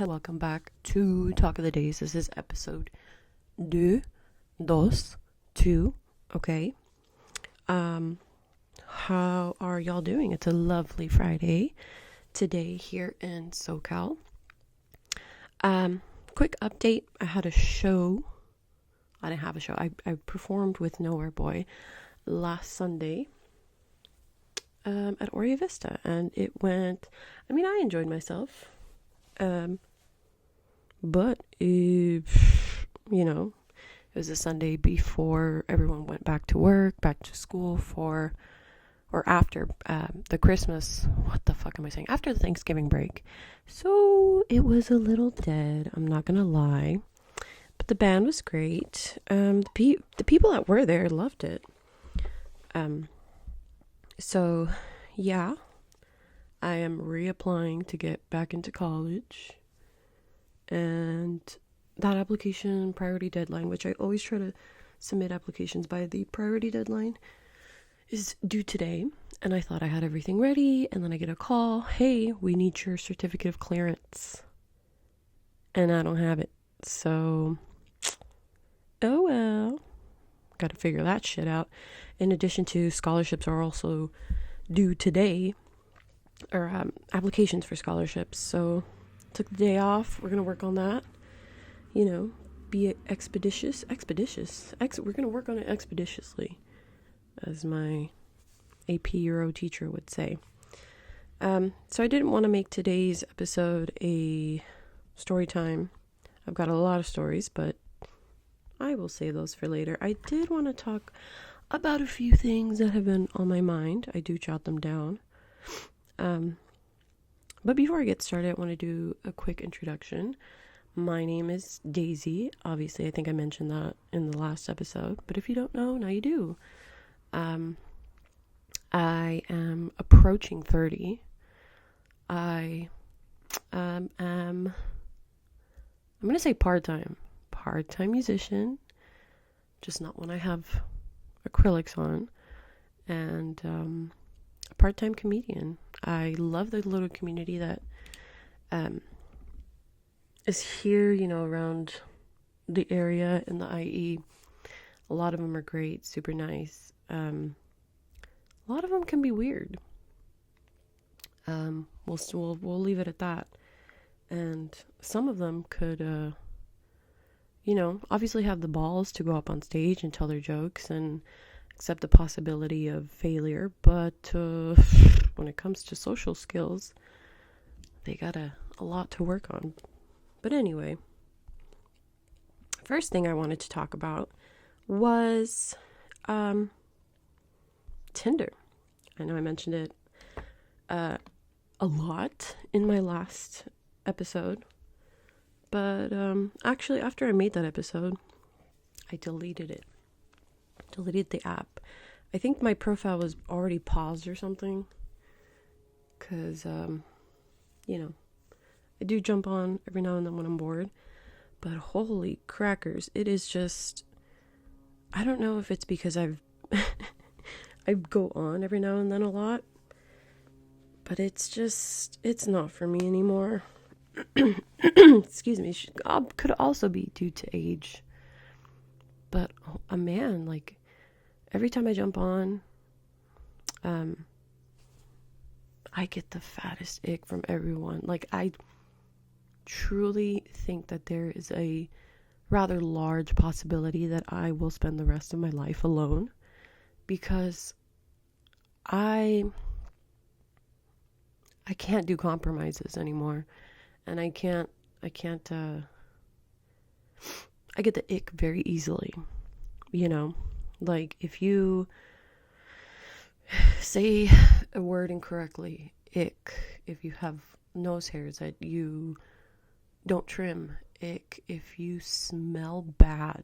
welcome back to Talk of the Days. This is episode 2, dos, 2, okay? How are y'all doing? It's a lovely Friday today here in SoCal. Quick update, I had a show. I didn't have a show. I performed with Nowhere Boy last Sunday at Oria Vista, and it went, I enjoyed myself. But it was a Sunday before everyone went back to work, back to school after the Christmas, after the Thanksgiving break. So it was a little dead, I'm not gonna lie. But the band was great. The people that were there loved it. So yeah, I am reapplying to get back into college. And that application priority deadline, which I always try to submit applications by the priority deadline, is due today. And I thought I had everything ready, and then I get a call, hey, we need your certificate of clearance. And I don't have it. So, oh well. Got to figure that shit out. In addition to, scholarships are also due today, or applications for scholarships. So took the day off. We're going to work on that. Be expeditious. We're going to work on it expeditiously, as my AP Euro teacher would say. So I didn't want to make today's episode a story time. I've got a lot of stories, but I will save those for later. I did want to talk about a few things that have been on my mind. I do jot them down. But before I get started, I want to do a quick introduction. My name is Daisy. Obviously, I think I mentioned that in the last episode. But if you don't know, now you do. I am approaching 30. I am, I'm going to say part-time musician. Just not when I have acrylics on. And a part-time comedian. I love the little community that is here, around the area in the IE. A lot of them are great, super nice. A lot of them can be weird. We'll leave it at that. And some of them could, obviously have the balls to go up on stage and tell their jokes and accept the possibility of failure. But when it comes to social skills, they got a lot to work on. But anyway, first thing I wanted to talk about was Tinder. I know I mentioned it a lot in my last episode, but actually after I made that episode, I deleted the app. I think my profile was already paused or something, because I do jump on every now and then when I'm bored, but holy crackers, it is just, I don't know if it's because I go on every now and then a lot, but it's not for me anymore. Excuse me. Could also be due to age, but man, every time I jump on, I get the fattest ick from everyone. I truly think that there is a rather large possibility that I will spend the rest of my life alone, because I can't do compromises anymore, and I get the ick very easily. If you say a word incorrectly, ick. If you have nose hairs that you don't trim, ick. If you smell bad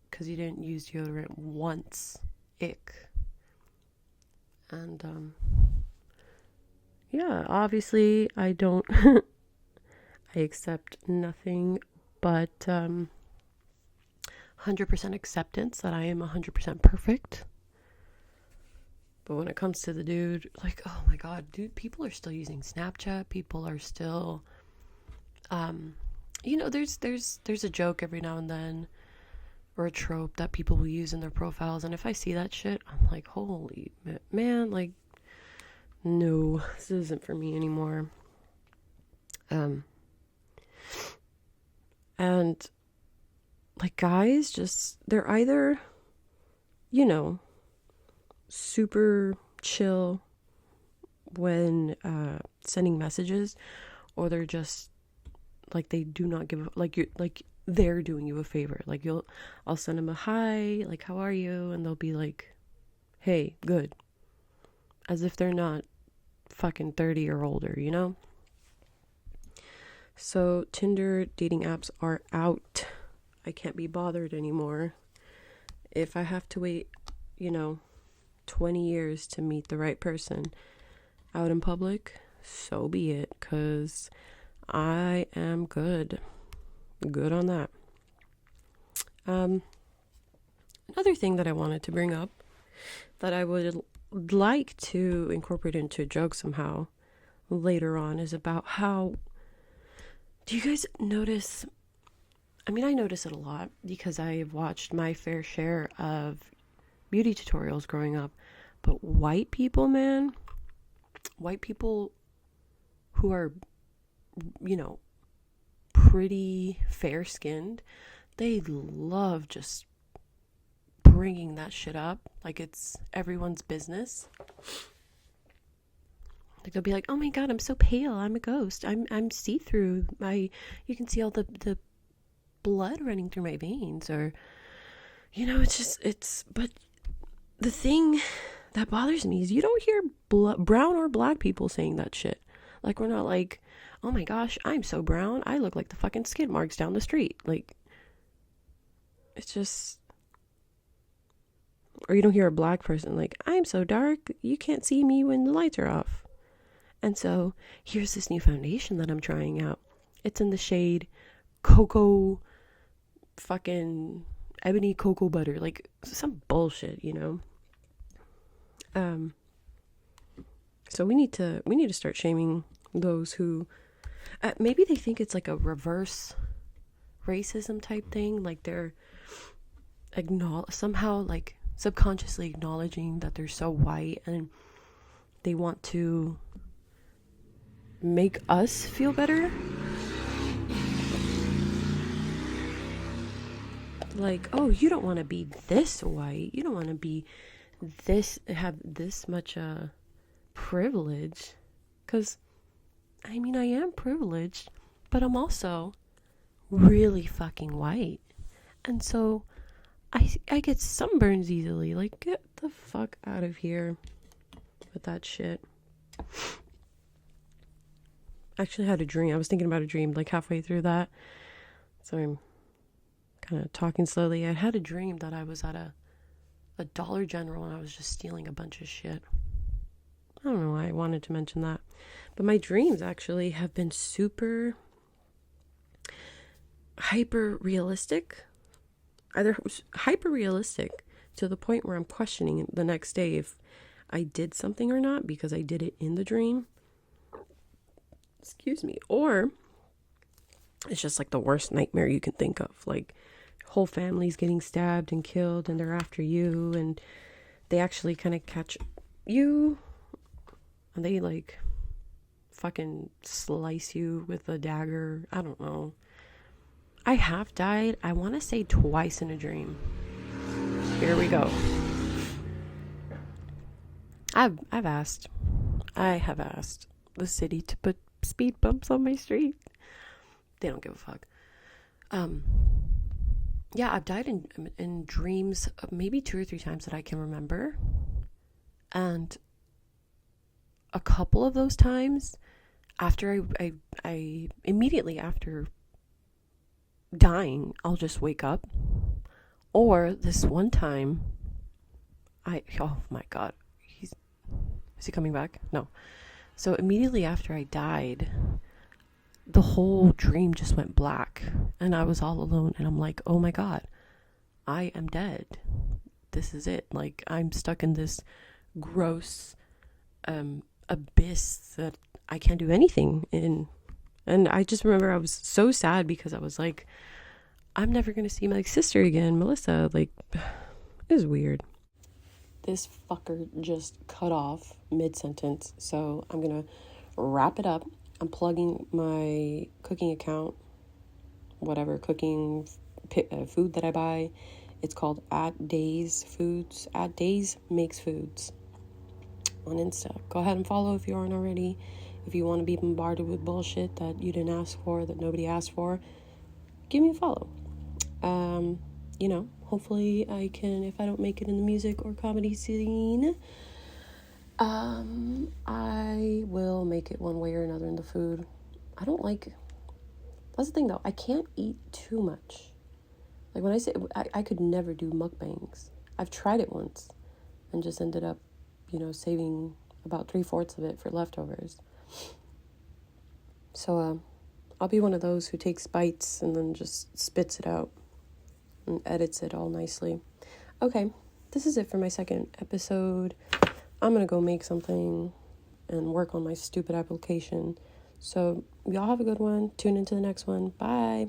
because you didn't use deodorant once, ick. And obviously I don't I accept nothing but 100% acceptance that I am 100% perfect. But when it comes to the dude, oh my god, dude, people are still using Snapchat. People are still There's a joke every now and then, or a trope that people will use in their profiles, and if I see that shit, I'm like, holy man, like, no, this isn't for me anymore. And like, guys, just, they're either, super chill when sending messages, or they're just like, they do not give like, you like, they're doing you a favor. Like, I'll send them a hi, like, how are you, and they'll be like, hey, good, as if they're not fucking 30 or older. So Tinder dating apps are out. I can't be bothered anymore. If I have to wait 20 years to meet the right person out in public, so be it, because I am good on that. Another thing that I wanted to bring up that I would like to incorporate into a joke somehow later on is about how, do you guys notice, I notice it a lot because I've watched my fair share of beauty tutorials growing up, but white people who are, pretty fair skinned, they love just bringing that shit up like it's everyone's business. Like, they'll be like, oh my god, I'm so pale, I'm a ghost, I'm see-through, you can see all the blood running through my veins, or but the thing that bothers me is you don't hear brown or black people saying that shit. Like, we're not like, oh my gosh, I'm so brown, I look like the fucking skid marks down the street. Like, it's just, or you don't hear a black person like, I'm so dark, you can't see me when the lights are off. And so here's this new foundation that I'm trying out. It's in the shade cocoa, fucking ebony cocoa butter, like some bullshit. So we need to start shaming those who maybe they think it's like a reverse racism type thing, like they're somehow like subconsciously acknowledging that they're so white and they want to make us feel better. Like, oh, you don't want to be this white, you don't want to be have this much privilege, because I am privileged, but I'm also really fucking white, and so I get sunburns easily. Like, get the fuck out of here with that shit. Actually had a dream. I was thinking about a dream like halfway through that, so I'm kind of talking slowly. I had a dream that I was at a Dollar General and I was just stealing a bunch of shit. I don't know why I wanted to mention that, but my dreams actually have been super hyper realistic, either hyper realistic to the point where I'm questioning the next day if I did something or not because I did it in the dream. Excuse me. Or it's just like the worst nightmare you can think of, like whole families getting stabbed and killed and they're after you and they actually kind of catch you and they like fucking slice you with a dagger. I don't know. I have died, I want to say twice in a dream. Here we go. I have asked the city to put speed bumps on my street. They don't give a fuck. Yeah, I've died in dreams maybe 2 or 3 times that I can remember. And a couple of those times, after I immediately after dying, I'll just wake up. Or this one time, oh my god, is he coming back? No. So immediately after I died, the whole dream just went black and I was all alone and I'm like, oh my god, I am dead. This is it. Like, I'm stuck in this gross abyss that I can't do anything in And I just remember I was so sad because I was like, I'm never going to see my sister again, Melissa. Like, it was weird. This fucker just cut off mid-sentence, so I'm going to wrap it up. I'm plugging my cooking account, whatever cooking food that I buy. It's called At Days Foods. At Days Makes Foods on Insta. Go ahead and follow if you aren't already. If you want to be bombarded with bullshit that you didn't ask for, that nobody asked for, give me a follow. Hopefully I can, if I don't make it in the music or comedy scene, I will make it one way or another in the food. That's the thing though, I can't eat too much. Like when I say, I could never do mukbangs. I've tried it once and just ended up, saving about 3/4 of it for leftovers. So, I'll be one of those who takes bites and then just spits it out and edits it all nicely. Okay, this is it for my second episode. I'm going to go make something and work on my stupid application. So, y'all have a good one. Tune into the next one. Bye.